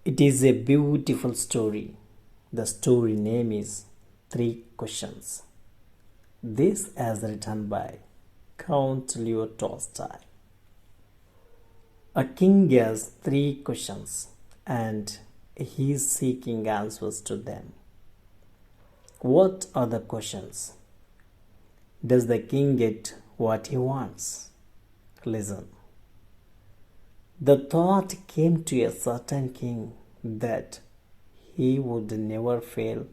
It is a beautiful story. The story name is Three Questions. This is written by Count Leo Tolstoy. A king has three questions and he is seeking answers to them. What are the questions? Does the king get what he wants? Listen. The thought came to a certain king that he would never fail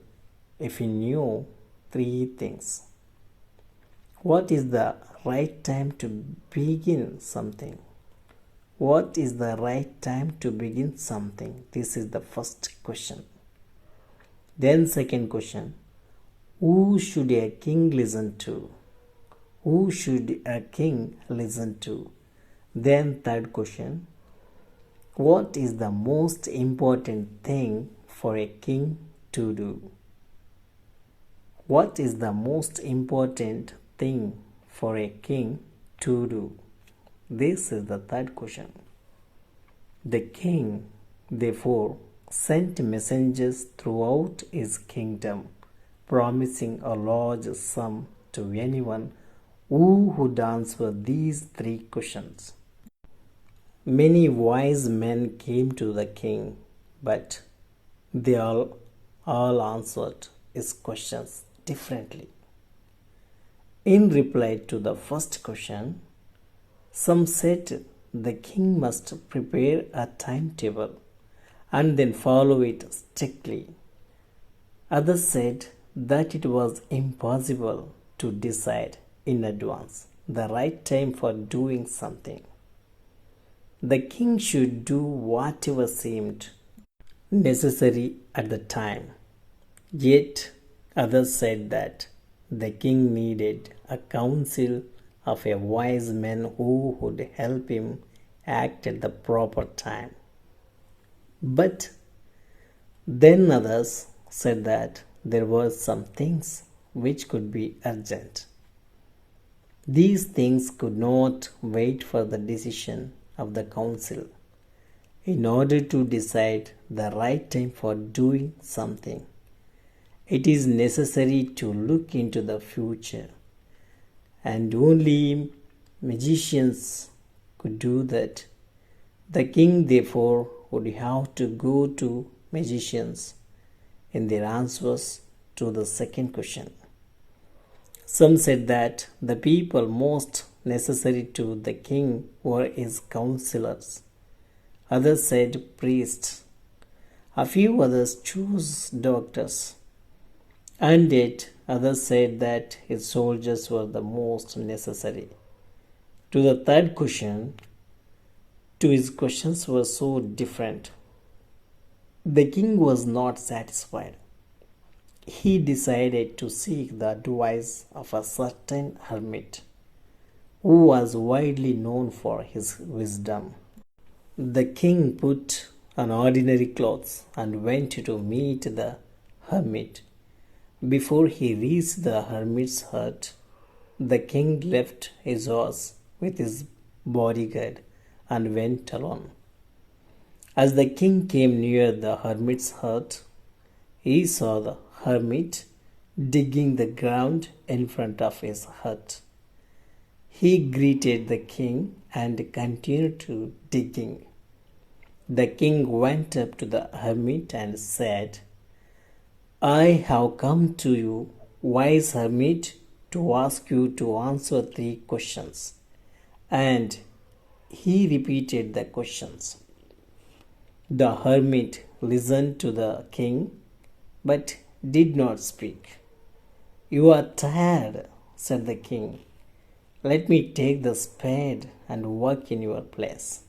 if he knew three things. What is the right time to begin something? What is the right time to begin something? This is the first question. Then second question, who should a king listen to? Who should a king listen to? Then third question, what is the most important thing for a king to do? What is the most important thing for a king to do? This is the third question. The king, therefore, sent messengers throughout his kingdom, promising a large sum to anyone who would answer these three questions. Many wise men came to the king, but they all answered his questions differently. In reply to the first question, some said the king must prepare a timetable and then follow it strictly. Others said that it was impossible to decide in advance the right time for doing something. The king should do whatever seemed necessary at the time. Yet others said that the king needed a council of a wise man who would help him act at the proper time. But then others said that there were some things which could be urgent. These things could not wait for the decision of the council. In order to decide the right time for doing something, it is necessary to look into the future, and only magicians could do that. The king, therefore, would have to go to magicians in their answers to the second question. Some said that the people most necessary to the king were his counselors. Others said priests. A few others chose doctors. And yet others said that his soldiers were the most necessary. To the third question, to his questions were so different. The king was not satisfied. He decided to seek the advice of a certain hermit who was widely known for his wisdom. The king put on ordinary clothes and went to meet the hermit. Before he reached the hermit's hut, the king left his horse with his bodyguard and went alone. As the king came near the hermit's hut, he saw the hermit digging the ground in front of his hut. He greeted the king and continued to digging. The king went up to the hermit and said, I have come to you, wise hermit, to ask you to answer three questions. And he repeated the questions. The hermit listened to the king, but did not speak. You are tired, said the king. Let me take the spade and work in your place.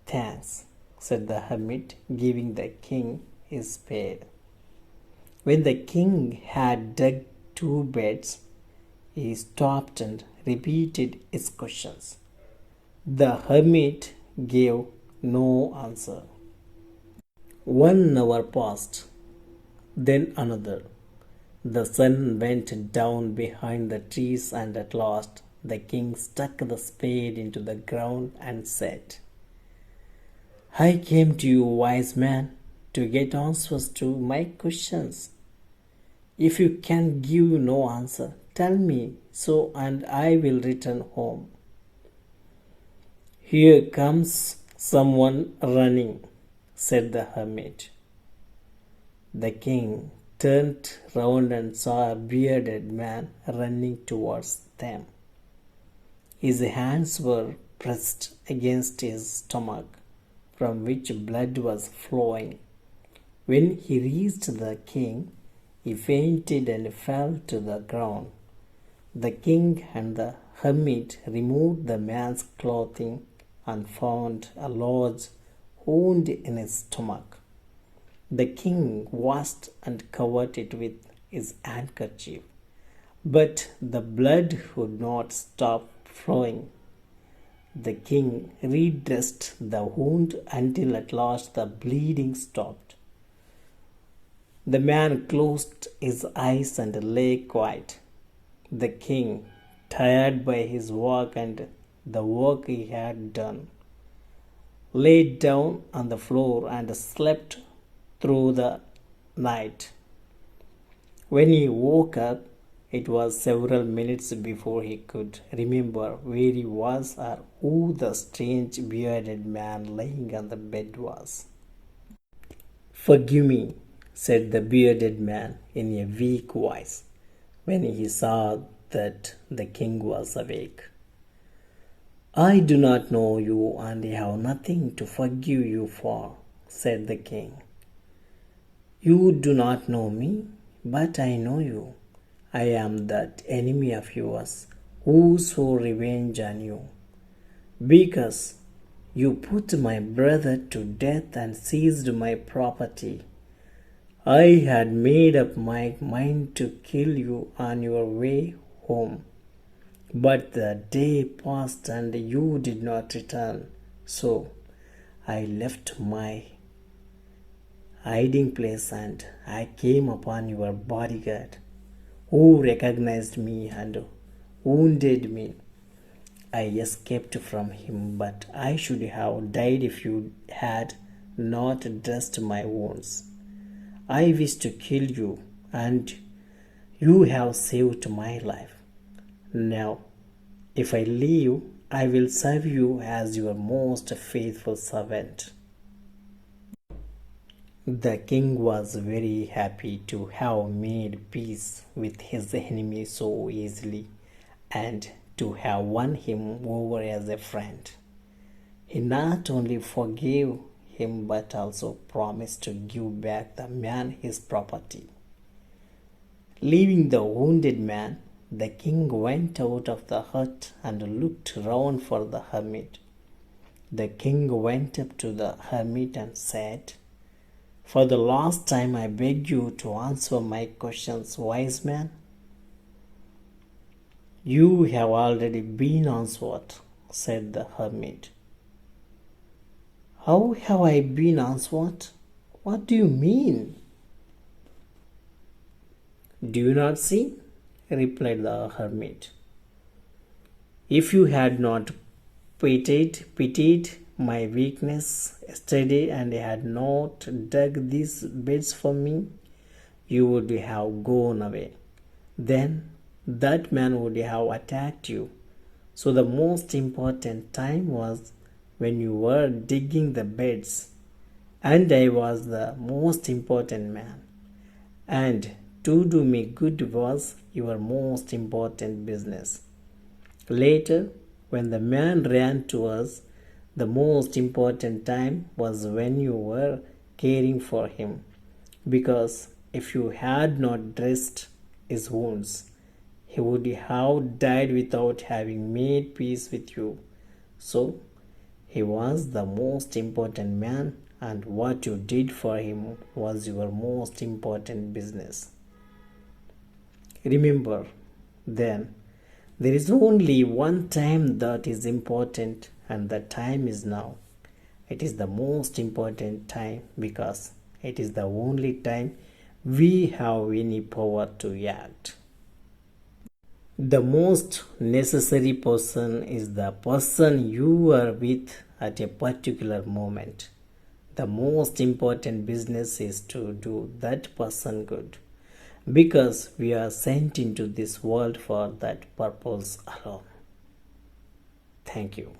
Thanks, said the hermit, giving the king his spade. When the king had dug two beds, he stopped and repeated his questions. The hermit gave no answer. 1 hour passed, then another. The sun went down behind the trees, and at last the king stuck the spade into the ground and said, I came to you, wise man, to get answers to my questions. If you can give no answer, tell me so, and I will return home. Here comes someone running, said the hermit. The king turned round and saw a bearded man running towards them. His hands were pressed against his stomach, from which blood was flowing. When he reached the king, he fainted and fell to the ground. The king and the hermit removed the man's clothing and found a large wound in his stomach. The king washed and covered it with his handkerchief, but the blood would not stop flowing. The king redressed the wound until at last the bleeding stopped. The man closed his eyes and lay quiet. The king, tired by his work and the work he had done, lay down on the floor and slept through the night. When he woke up, it was several minutes before he could remember where he was or who the strange bearded man lying on the bed was. "Forgive me," said the bearded man in a weak voice, when he saw that the king was awake. "I do not know you, and I have nothing to forgive you for," said the king. "You do not know me, but I know you. I am that enemy of yours who swore revenge on you, because you put my brother to death and seized my property. I had made up my mind to kill you on your way home, but the day passed and you did not return, so I left my hiding place and I came upon your bodyguard, who recognized me and wounded me. I escaped from him, but I should have died if you had not dressed my wounds. I wish to kill you, and you have saved my life. Now, if I leave, I will serve you as your most faithful servant." The king was very happy to have made peace with his enemy so easily and to have won him over as a friend. He not only forgave him but also promised to give back the man his property. Leaving the wounded man, the king went out of the hut and looked round for the hermit. The king went up to the hermit and said, "For the last time I beg you to answer my questions, wise man." "You have already been answered," said the hermit. "How have I been answered? What do you mean?" "Do you not see?" replied the hermit. "If you had not pitied my weakness yesterday and had not dug these beds for me, you would have gone away. Then that man would have attacked you. So the most important time was when you were digging the beds, and I was the most important man. And to do me good was your most important business. Later, when the man ran to us, the most important time was when you were caring for him, because if you had not dressed his wounds, he would have died without having made peace with you. So, he was the most important man, and what you did for him was your most important business. Remember, then, there is only one time that is important, and that time is now. It is the most important time because it is the only time we have any power to act. The most necessary person is the person you are with at a particular moment. The most important business is to do that person good, because we are sent into this world for that purpose alone. Thank you.